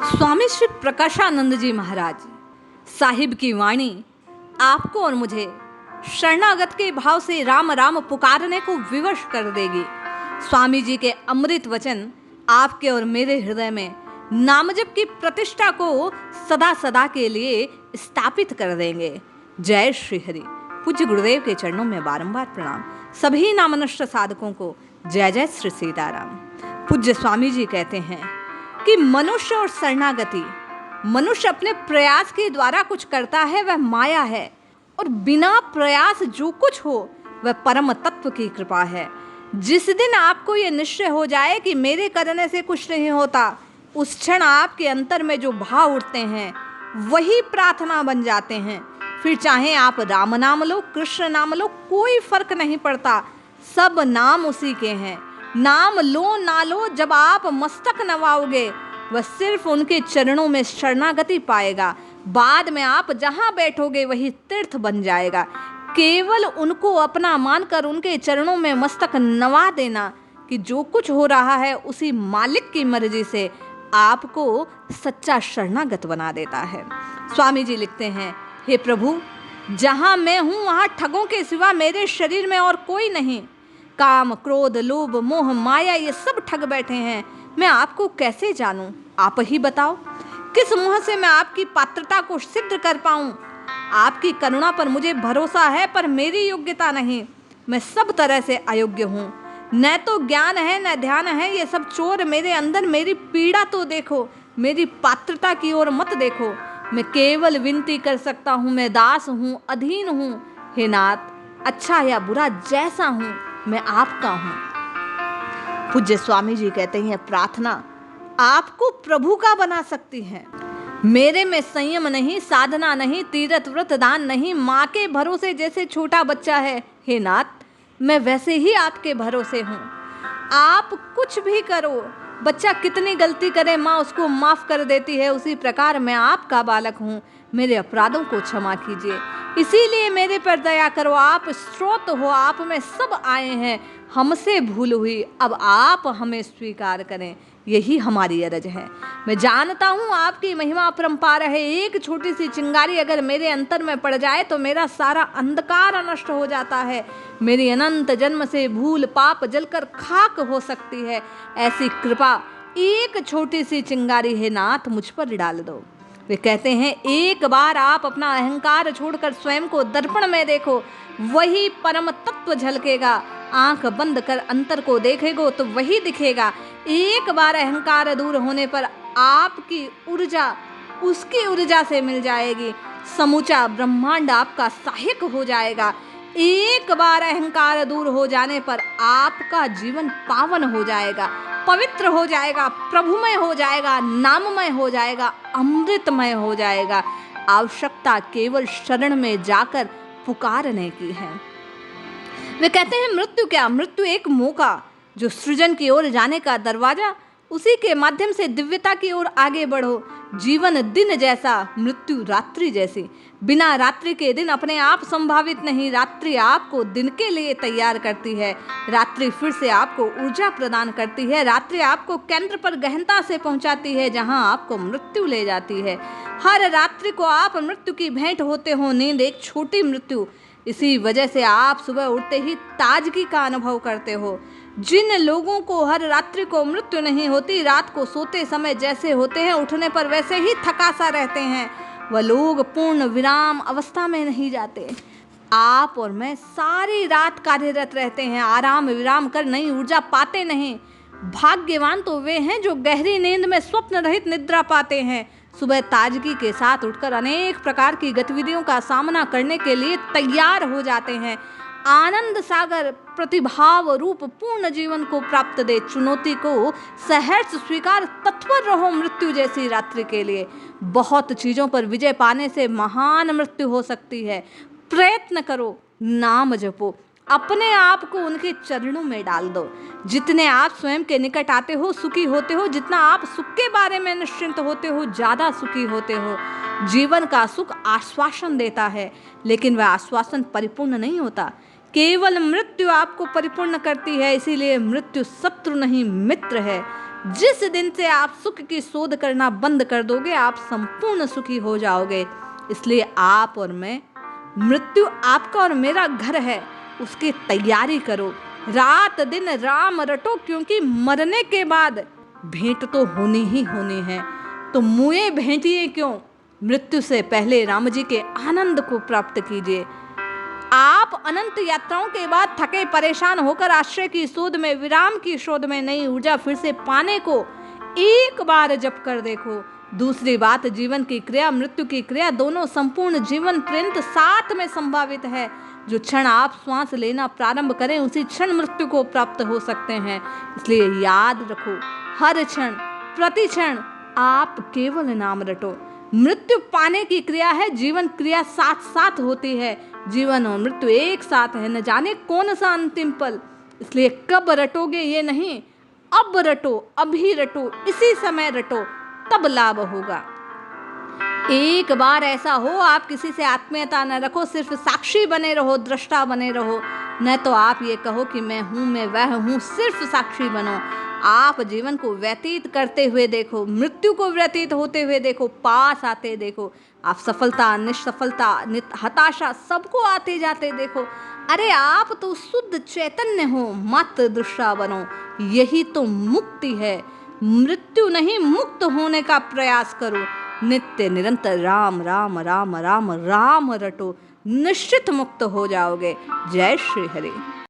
स्वामी श्री प्रकाशानंद जी महाराज साहिब की वाणी आपको और मुझे शरणागत के भाव से राम राम पुकारने को विवश कर देगी। स्वामी जी के अमृत वचन आपके और मेरे हृदय में नामजप की प्रतिष्ठा को सदा सदा के लिए स्थापित कर देंगे। जय श्री हरि। पूज्य गुरुदेव के चरणों में बारंबार प्रणाम। सभी नामनष्ट साधकों को जय जय श्री सीताराम। पूज्य स्वामी जी कहते हैं कि मनुष्य और शरणागति, मनुष्य अपने प्रयास के द्वारा कुछ करता है वह माया है, और बिना प्रयास जो कुछ हो वह परम तत्व की कृपा है। जिस दिन आपको यह निश्चय हो जाए कि मेरे करने से कुछ नहीं होता, उस क्षण आपके अंतर में जो भाव उठते हैं वही प्रार्थना बन जाते हैं। फिर चाहे आप राम नाम लो, कृष्ण नाम लो, कोई फर्क नहीं पड़ता, सब नाम उसी के हैं। नाम लो ना लो, जब आप मस्तक नवाओगे वह सिर्फ उनके चरणों में शरणागति पाएगा। बाद में आप जहां बैठोगे वही तीर्थ बन जाएगा। केवल उनको अपना मानकर उनके चरणों में मस्तक नवा देना कि जो कुछ हो रहा है उसी मालिक की मर्जी से आपको सच्चा शरणागत बना देता है। स्वामी जी लिखते हैं, हे प्रभु, जहां मैं हूं वहां ठगों के सिवा मेरे शरीर में और कोई नहीं। काम, क्रोध, लोभ, मोह, माया ये सब ठग बैठे हैं। मैं आपको कैसे जानूं? आप ही बताओ। किस मुंह से मैं आपकी पात्रता को सिद्ध कर पाऊं? आपकी करुणा पर मुझे भरोसा है, पर मेरी योग्यता नहीं। मैं सब तरह से अयोग्य हूं। न तो ज्ञान है न ध्यान है, ये सब चोर मेरे अंदर। मेरी पीड़ा तो देखो, मेरी पात्रता की ओर मत देखो। मैं केवल विनती कर सकता हूँ, मैं दास हूँ, अधीन हूँ। हे नाथ, अच्छा या बुरा जैसा हूँ मैं आपका हूँ। पूज्य स्वामी जी कहते हैं, प्रार्थना आपको प्रभु का बना सकती है। मेरे में संयम नहीं, साधना नहीं, तीर्थ व्रत दान नहीं, माँ के भरोसे जैसे छोटा बच्चा है, हे नाथ मैं वैसे ही आपके भरोसे हूँ। आप कुछ भी करो, बच्चा कितनी गलती करे माँ उसको माफ कर देती है, उसी प्रकार मैं आपका बालक हूँ। मेरे अपराधों को क्षमा कीजिए, इसीलिए मेरे पर दया करो। आप स्रोत हो, आप में सब आए हैं। हमसे भूल हुई, अब आप हमें स्वीकार करें, यही हमारी अरज है। मैं जानता हूँ आपकी महिमा अपरंपार है। एक छोटी सी चिंगारी अगर मेरे अंतर में पड़ जाए तो मेरा सारा अंधकार नष्ट हो जाता है। मेरी अनंत जन्म से भूल पाप जलकर खाक हो सकती है। ऐसी कृपा एक छोटी सी चिंगारी है नाथ मुझ पर डाल दो। वे कहते हैं, एक बार आप अपना अहंकार छोड़कर स्वयं को दर्पण में देखो, वही परम तत्व झलकेगा। आंख बंद कर अंतर को देखेगो तो वही दिखेगा। एक बार अहंकार दूर होने पर आपकी ऊर्जा उसकी ऊर्जा से मिल जाएगी। समूचा ब्रह्मांड आपका सहायक हो जाएगा। एक बार अहंकार दूर हो जाने पर आपका जीवन पावन हो जाएगा, पवित्र हो जाएगा, प्रभुमय हो जाएगा, नाममय हो जाएगा, अमृतमय हो जाएगा। आवश्यकता केवल शरण में जाकर पुकारने की है। वे कहते हैं, मृत्यु क्या? मृत्यु एक मौका, जो सृजन की ओर जाने का दरवाजा, उसी के माध्यम से दिव्यता की ओर आगे बढ़ो। जीवन दिन जैसा, मृत्यु रात्रि जैसी। बिना रात्रि के दिन अपने आप संभावित नहीं। रात्रि आपको दिन के लिए तैयार करती है। रात्रि फिर से आपको ऊर्जा प्रदान करती है। रात्रि आपको केंद्र पर गहनता से पहुंचाती है, जहां आपको मृत्यु ले जाती है। हर रात्रि को आप मृत्यु की भेंट होते हो। नींद एक छोटी मृत्यु, इसी वजह से आप सुबह उठते ही ताजगी का अनुभव करते हो। जिन लोगों को हर रात्रि को मृत्यु नहीं होती, रात को सोते समय जैसे होते हैं उठने पर वैसे ही थकासा रहते हैं, वह लोग पूर्ण विराम अवस्था में नहीं जाते। आप और मैं सारी रात कार्यरत रहते हैं, आराम विराम कर नई ऊर्जा पाते नहीं। भाग्यवान तो वे हैं जो गहरी नींद में स्वप्न रहित निद्रा पाते हैं। सुबह ताजगी के साथ उठकर अनेक प्रकार की गतिविधियों का सामना करने के लिए तैयार हो जाते हैं। आनंद सागर प्रतिभाव रूप पूर्ण जीवन को प्राप्त दे। चुनौती को सहर्ष स्वीकार, तत्पर रहो मृत्यु जैसी रात्रि के लिए। बहुत चीजों पर विजय पाने से महान मृत्यु हो सकती है। प्रयत्न करो, नाम जपो, अपने आप को उनके चरणों में डाल दो। जितने आप स्वयं के निकट आते हो सुखी होते हो। जितना आप सुख के बारे में निश्चिंत होते हो ज्यादा सुखी होते हो। जीवन का सुख आश्वासन देता है, लेकिन वह आश्वासन परिपूर्ण नहीं होता। केवल मृत्यु आपको परिपूर्ण करती है। इसीलिए मृत्यु शत्रु नहीं मित्र है। जिस दिन से आप सुख की शोध करना बंद कर दोगे, आप संपूर्ण सुखी हो जाओगे। इसलिए आप और मैं, मृत्यु आपका और मेरा घर है, उसकी तैयारी करो। रात दिन राम रटो, क्योंकि मरने के बाद भेंट तो होनी ही होनी है। तो मुए भेंटिए क्यों, मृत्यु से पहले राम जी के आनंद को प्राप्त कीजिए। आप अनंत यात्राओं के बाद थके परेशान होकर आश्रय की शोध में, विराम की शोध में नई ऊर्जा फिर से पाने को एक बार जप कर देखो। दूसरी बात, जीवन की क्रिया मृत्यु की क्रिया दोनों संपूर्ण जीवन पर्यंत साथ में संभावित है। जो क्षण आप श्वास लेना प्रारंभ करें, उसी क्षण मृत्यु को प्राप्त हो सकते हैं। इसलिए याद रखो, हर क्षण प्रति क्षण आप केवल नाम रटो। मृत्यु पाने की क्रिया है, जीवन क्रिया साथ साथ होती है। जीवन और मृत्यु एक साथ है, न जाने कौन सा अंतिम पल। इसलिए कब रटोगे ये नहीं, अब रटो, अभी रटो, इसी समय रटो, तब लाभ होगा। एक बार ऐसा हो, आप किसी से आत्मीयता न रखो, सिर्फ साक्षी बने रहो, दृष्टा बने रहो। न तो आप ये कहो कि मैं हूँ, मैं वह हूँ, सिर्फ साक्षी बनो। आप जीवन को व्यतीत करते हुए देखो, मृत्यु को व्यतीत होते हुए देखो, पास आते देखो। आप सफलता, निष्सफलता, हताशा सबको आते जाते देखो। अरे आप तो शुद्ध चैतन्य हो, मत दृष्टा बनो। यही तो मुक्ति है। मृत्यु नहीं, मुक्त होने का प्रयास करो। नित्य निरंतर राम राम राम राम राम रटो, निश्चित मुक्त हो जाओगे। जय श्री हरि।